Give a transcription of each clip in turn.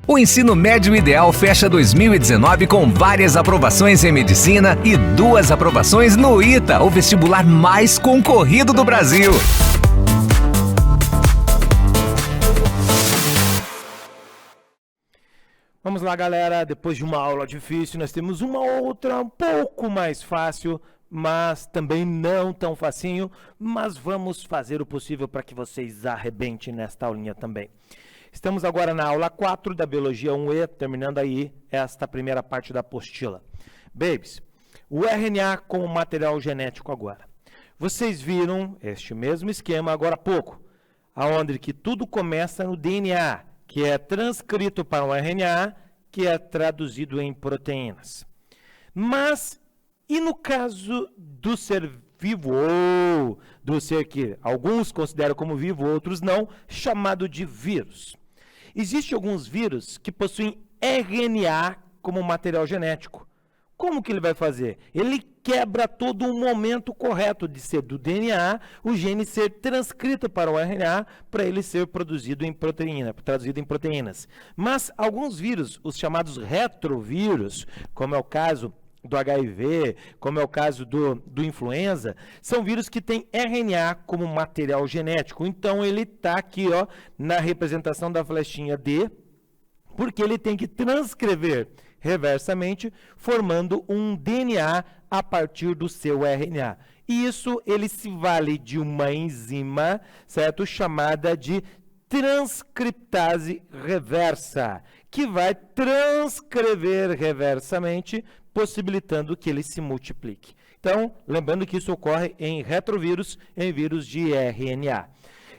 O ensino médio ideal fecha 2019 com várias aprovações em medicina e 2 aprovações no ITA, o vestibular mais concorrido do Brasil. Vamos lá, galera. Depois de uma aula difícil, nós temos uma outra um pouco mais fácil, mas também não tão facinho. Mas vamos fazer o possível para que vocês arrebentem nesta aulinha também. Estamos agora na aula 4 da Biologia 1E, terminando aí esta primeira parte da apostila. Babies, o RNA como material genético agora. Vocês viram este mesmo esquema agora há pouco, aonde que tudo começa no DNA, que é transcrito para o RNA, que é traduzido em proteínas. Mas, e no caso do ser vivo, ou do ser que alguns consideram como vivo, outros não, chamado de vírus? Existem alguns vírus que possuem RNA como material genético. Como que ele vai fazer? Ele quebra todo o momento correto de ser do DNA, o gene ser transcrito para o RNA, para ele ser produzido em proteína, traduzido em proteínas. Mas alguns vírus, os chamados retrovírus, como é o caso do HIV, como é o caso do influenza, são vírus que têm RNA como material genético. Então, ele está aqui, ó, na representação da flechinha D, porque ele tem que transcrever reversamente, formando um DNA a partir do seu RNA. E isso, ele se vale de uma enzima, certo? Chamada de transcriptase reversa, que vai transcrever reversamente, possibilitando que ele se multiplique. Então, lembrando que isso ocorre em retrovírus, em vírus de RNA.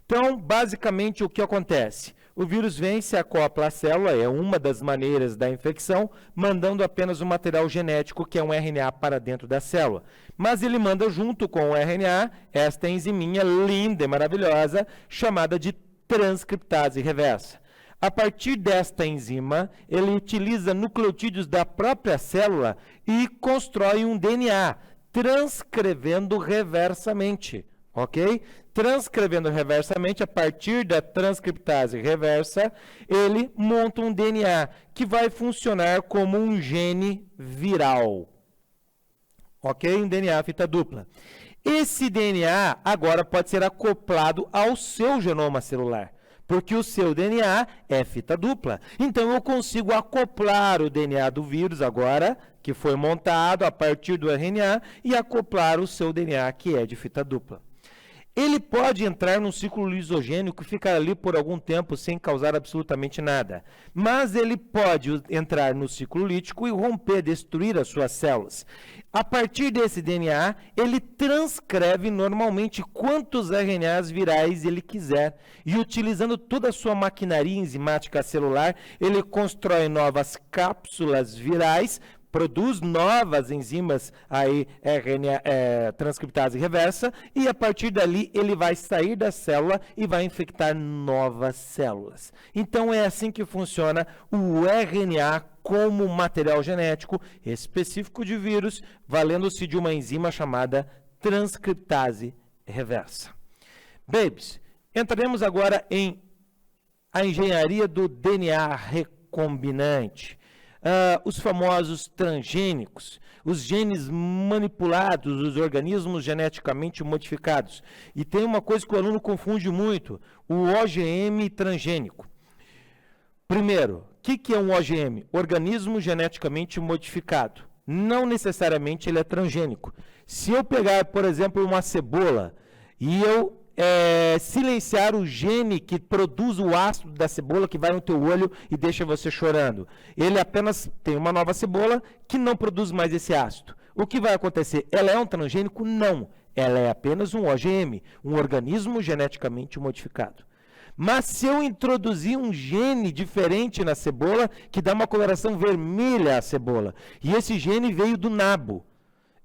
Então, basicamente, o que acontece? O vírus vem, se acopla à célula, é uma das maneiras da infecção, mandando apenas o material genético, que é um RNA, para dentro da célula. Mas ele manda junto com o RNA esta enziminha linda e maravilhosa, chamada de transcriptase reversa. A partir desta enzima, ele utiliza nucleotídeos da própria célula e constrói um DNA, transcrevendo reversamente, ok? Transcrevendo reversamente, a partir da transcriptase reversa, ele monta um DNA que vai funcionar como um gene viral, ok? Um DNA fita dupla. Esse DNA agora pode ser acoplado ao seu genoma celular, porque o seu DNA é fita dupla. Então, eu consigo acoplar o DNA do vírus agora, que foi montado a partir do RNA, e acoplar o seu DNA, que é de fita dupla. Ele pode entrar num ciclo lisogênico e ficar ali por algum tempo sem causar absolutamente nada. Mas ele pode entrar no ciclo lítico e romper, destruir as suas células. A partir desse DNA, ele transcreve normalmente quantos RNAs virais ele quiser. E utilizando toda a sua maquinaria enzimática celular, ele constrói novas cápsulas virais, produz novas enzimas, aí, RNA, transcriptase reversa, e a partir dali ele vai sair da célula e vai infectar novas células. Então é assim que funciona o RNA como material genético específico de vírus, valendo-se de uma enzima chamada transcriptase reversa. Babies, entraremos agora em a engenharia do DNA recombinante. Os famosos transgênicos, os genes manipulados, os organismos geneticamente modificados. E tem uma coisa que o aluno confunde muito, o OGM transgênico. Primeiro, o que é um OGM? Organismo geneticamente modificado. Não necessariamente ele é transgênico. Se eu pegar, por exemplo, uma cebola e eu silenciar o gene que produz o ácido da cebola que vai no teu olho e deixa você chorando. Ele apenas tem uma nova cebola que não produz mais esse ácido. O que vai acontecer? Ela é um transgênico? Não. Ela é apenas um OGM, um organismo geneticamente modificado. Mas se eu introduzir um gene diferente na cebola, que dá uma coloração vermelha à cebola, e esse gene veio do nabo,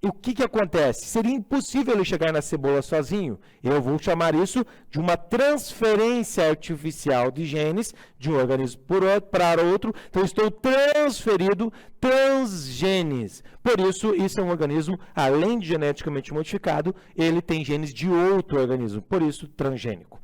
o que acontece? Seria impossível ele chegar na cebola sozinho. Eu vou chamar isso de uma transferência artificial de genes de um organismo para outro. Então, estou transferindo transgenes. Por isso, isso é um organismo, além de geneticamente modificado, ele tem genes de outro organismo. Por isso, transgênico.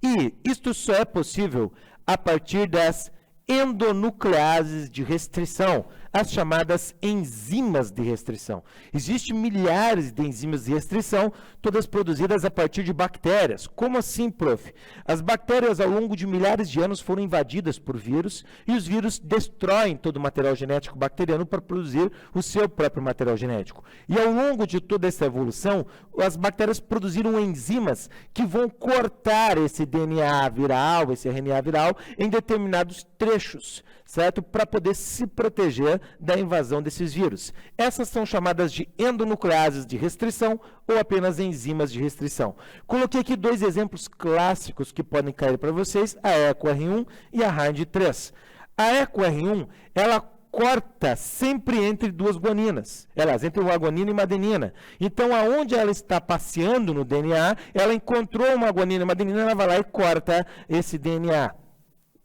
E isto só é possível a partir das endonucleases de restrição, as chamadas enzimas de restrição. Existem milhares de enzimas de restrição, todas produzidas a partir de bactérias. Como assim, prof? As bactérias, ao longo de milhares de anos, foram invadidas por vírus, e os vírus destroem todo o material genético bacteriano para produzir o seu próprio material genético. E ao longo de toda essa evolução, as bactérias produziram enzimas que vão cortar esse DNA viral, esse RNA viral, em determinados trechos, certo? Para poder se proteger da invasão desses vírus. Essas são chamadas de endonucleases de restrição ou apenas enzimas de restrição. Coloquei aqui dois exemplos clássicos que podem cair para vocês, a EcoR1 e a RAND3. A EcoR1, ela corta sempre entre duas guaninas, entre uma guanina e uma adenina. Então, aonde ela está passeando no DNA, ela encontrou uma guanina e uma adenina, ela vai lá e corta esse DNA.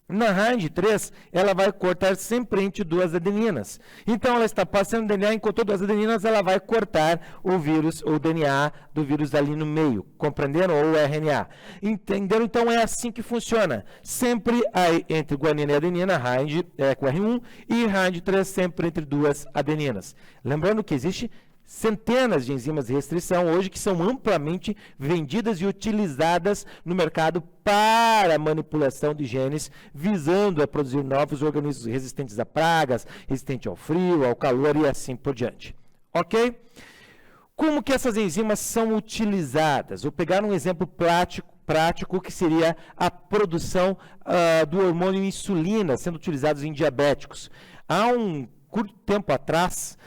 Na RAND3, ela vai cortar sempre entre duas adeninas. Então, ela está passando o DNA, encontrou duas adeninas, ela vai cortar o vírus, o DNA do vírus ali no meio. Compreenderam? Ou o RNA. Entenderam? Então, é assim que funciona. Sempre aí, entre guanina e adenina, EcoR1, e RAND3 sempre entre duas adeninas. Lembrando que existe centenas de enzimas de restrição hoje que são amplamente vendidas e utilizadas no mercado para manipulação de genes, visando a produzir novos organismos resistentes a pragas, resistentes ao frio, ao calor e assim por diante. Ok? Como que essas enzimas são utilizadas? Vou pegar um exemplo prático que seria a produção do hormônio insulina sendo utilizados em diabéticos. Há um curto tempo atrás,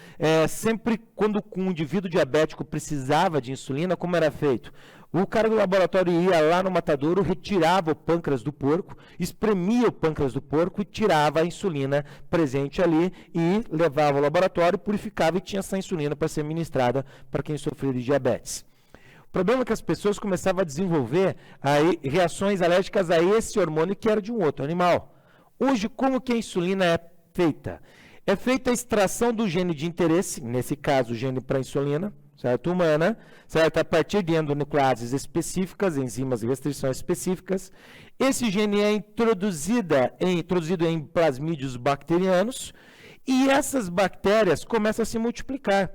sempre quando um indivíduo diabético precisava de insulina, como era feito? O cara do laboratório ia lá no matadouro, retirava o pâncreas do porco, espremia o pâncreas do porco e tirava a insulina presente ali e levava ao laboratório, purificava e tinha essa insulina para ser ministrada para quem sofria de diabetes. O problema é que as pessoas começavam a desenvolver reações alérgicas a esse hormônio que era de um outro animal. Hoje, como que a insulina é feita? É feita a extração do gene de interesse, nesse caso o gene para insulina, certo? Humana, certo? A partir de endonucleases específicas, enzimas de restrição específicas. Esse gene é introduzido em plasmídios bacterianos e essas bactérias começam a se multiplicar.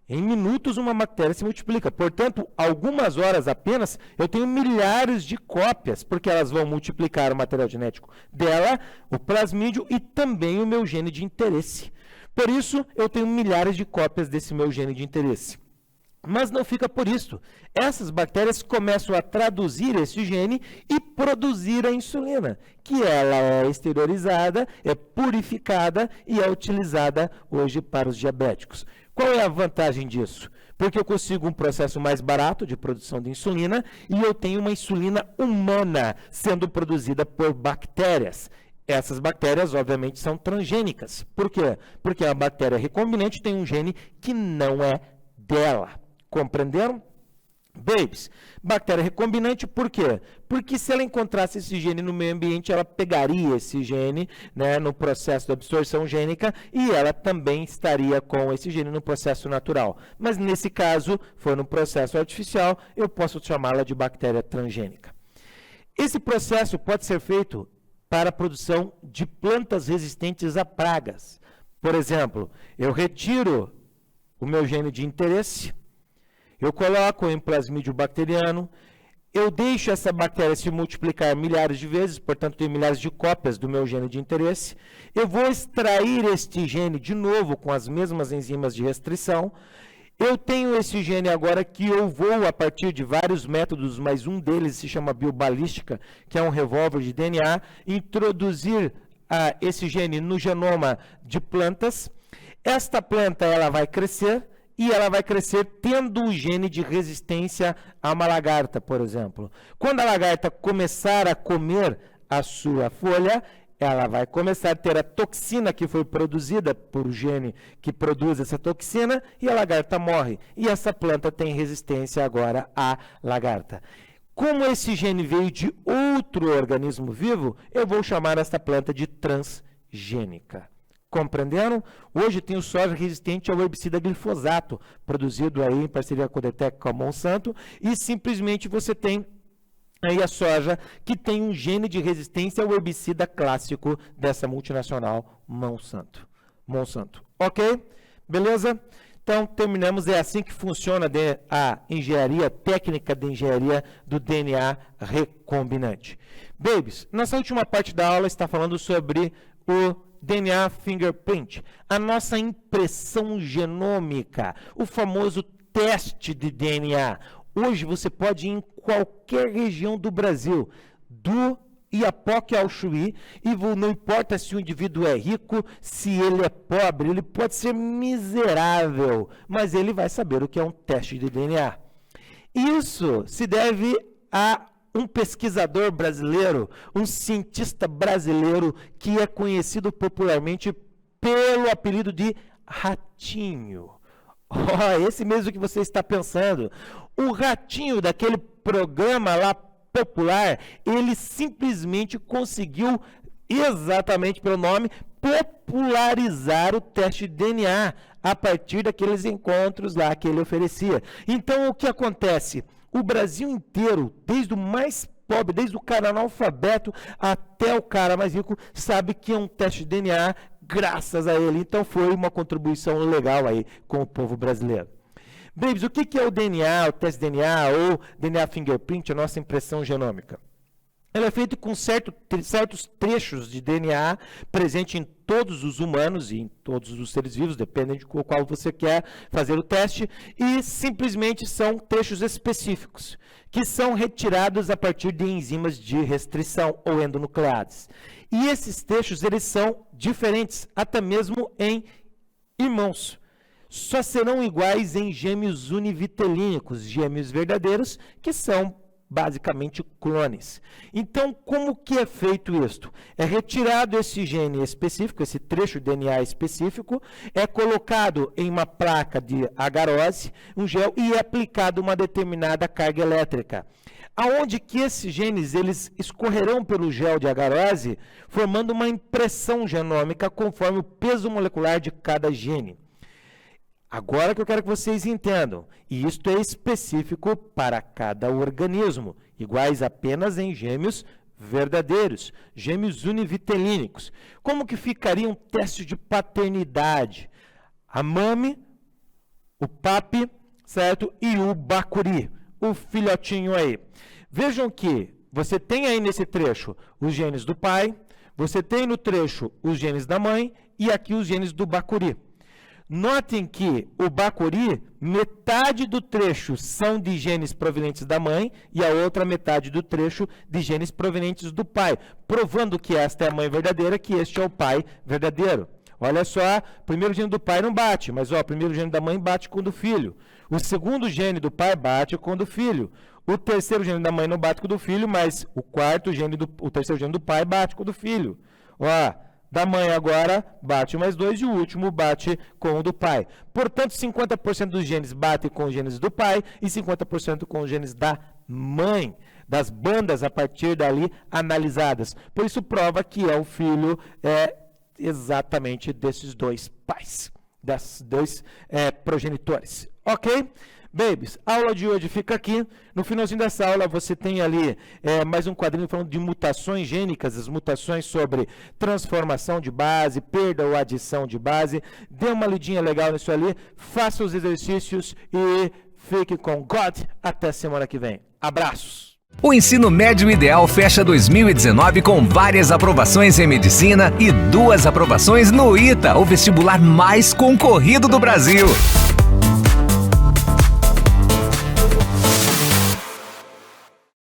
Em minutos, uma bactéria se multiplica. Portanto, algumas horas apenas, eu tenho milhares de cópias, porque elas vão multiplicar o material genético dela, o plasmídio e também o meu gene de interesse. Por isso, eu tenho milhares de cópias desse meu gene de interesse. Mas não fica por isso. Essas bactérias começam a traduzir esse gene e produzir a insulina, que ela é exteriorizada, é purificada e é utilizada hoje para os diabéticos. Qual é a vantagem disso? Porque eu consigo um processo mais barato de produção de insulina e eu tenho uma insulina humana sendo produzida por bactérias. Essas bactérias, obviamente, são transgênicas. Por quê? Porque a bactéria recombinante tem um gene que não é dela. Compreenderam? Babies, bactéria recombinante, por quê? Porque se ela encontrasse esse gene no meio ambiente, ela pegaria esse gene, né, no processo de absorção gênica e ela também estaria com esse gene no processo natural. Mas nesse caso, foi no processo artificial, eu posso chamá-la de bactéria transgênica. Esse processo pode ser feito para a produção de plantas resistentes a pragas. Por exemplo, eu retiro o meu gene de interesse, eu coloco em plasmídio bacteriano, eu deixo essa bactéria se multiplicar milhares de vezes, portanto, tenho milhares de cópias do meu gene de interesse. Eu vou extrair este gene de novo com as mesmas enzimas de restrição. Eu tenho esse gene agora que eu vou, a partir de vários métodos, mas um deles se chama biobalística, que é um revólver de DNA, introduzir esse gene no genoma de plantas. Esta planta ela vai crescer, e ela vai crescer tendo o gene de resistência a uma lagarta, por exemplo. Quando a lagarta começar a comer a sua folha, ela vai começar a ter a toxina que foi produzida por o gene que produz essa toxina e a lagarta morre. E essa planta tem resistência agora à lagarta. Como esse gene veio de outro organismo vivo, eu vou chamar esta planta de transgênica. Compreenderam? Hoje tem o soja resistente ao herbicida glifosato, produzido aí em parceria com a Codetec com a Monsanto, e simplesmente você tem e a soja, que tem um gene de resistência ao herbicida clássico dessa multinacional Monsanto. Ok? Beleza? Então, terminamos. É assim que funciona a engenharia, técnica de engenharia do DNA recombinante. Babies, nossa última parte da aula está falando sobre o DNA fingerprint, a nossa impressão genômica, o famoso teste de DNA. Hoje você pode ir em qualquer região do Brasil, do Iapoque ao Chuí, e não importa se o indivíduo é rico, se ele é pobre, ele pode ser miserável, mas ele vai saber o que é um teste de DNA. Isso se deve a um pesquisador brasileiro, um cientista brasileiro que é conhecido popularmente pelo apelido de Ratinho. Esse mesmo que você está pensando. O Ratinho daquele programa lá popular, ele simplesmente conseguiu, exatamente pelo nome, popularizar o teste de DNA a partir daqueles encontros lá que ele oferecia. Então, o que acontece? O Brasil inteiro, desde o mais pobre, desde o cara analfabeto até o cara mais rico, sabe que é um teste de DNA graças a ele. Então, foi uma contribuição legal aí com o povo brasileiro. Babies, o que é o DNA, o teste de DNA ou DNA fingerprint, a nossa impressão genômica? Ela é feita com certos trechos de DNA presente em todos os humanos e em todos os seres vivos, dependendo de qual você quer fazer o teste, e simplesmente são trechos específicos, que são retirados a partir de enzimas de restrição ou endonucleases. E esses trechos, eles são diferentes, até mesmo em irmãos. Só serão iguais em gêmeos univitelínicos, gêmeos verdadeiros, que são basicamente clones. Então, como que é feito isto? É retirado esse gene específico, esse trecho de DNA específico, é colocado em uma placa de agarose, um gel, e é aplicado uma determinada carga elétrica. Aonde que esses genes eles escorrerão pelo gel de agarose, formando uma impressão genômica conforme o peso molecular de cada gene. Agora que eu quero que vocês entendam, e isto é específico para cada organismo, iguais apenas em gêmeos verdadeiros, gêmeos univitelínicos. Como que ficaria um teste de paternidade? A mami, o papi, certo? E o bacuri, o filhotinho aí. Vejam que você tem aí nesse trecho os genes do pai, você tem no trecho os genes da mãe e aqui os genes do bacuri. Notem que o bacuri, metade do trecho são de genes provenientes da mãe e a outra metade do trecho de genes provenientes do pai, provando que esta é a mãe verdadeira, que este é o pai verdadeiro. Olha só, o primeiro gene do pai não bate, mas o primeiro gene da mãe bate com o do filho. O segundo gene do pai bate com o do filho. O terceiro gene da mãe não bate com o do filho, mas o terceiro gene do pai bate com o do filho. Da mãe agora bate mais 2 e o último bate com o do pai. Portanto, 50% dos genes batem com os genes do pai e 50% com os genes da mãe, das bandas a partir dali analisadas. Por isso prova que é o filho exatamente desses dois pais, desses dois progenitores. Ok? Babies, a aula de hoje fica aqui. No finalzinho dessa aula você tem ali mais um quadrinho falando de mutações gênicas, as mutações sobre transformação de base, perda ou adição de base. Dê uma lidinha legal nisso ali, faça os exercícios e fique com God. Até semana que vem. Abraços! O ensino médio ideal fecha 2019 com várias aprovações em medicina e 2 aprovações no ITA, o vestibular mais concorrido do Brasil.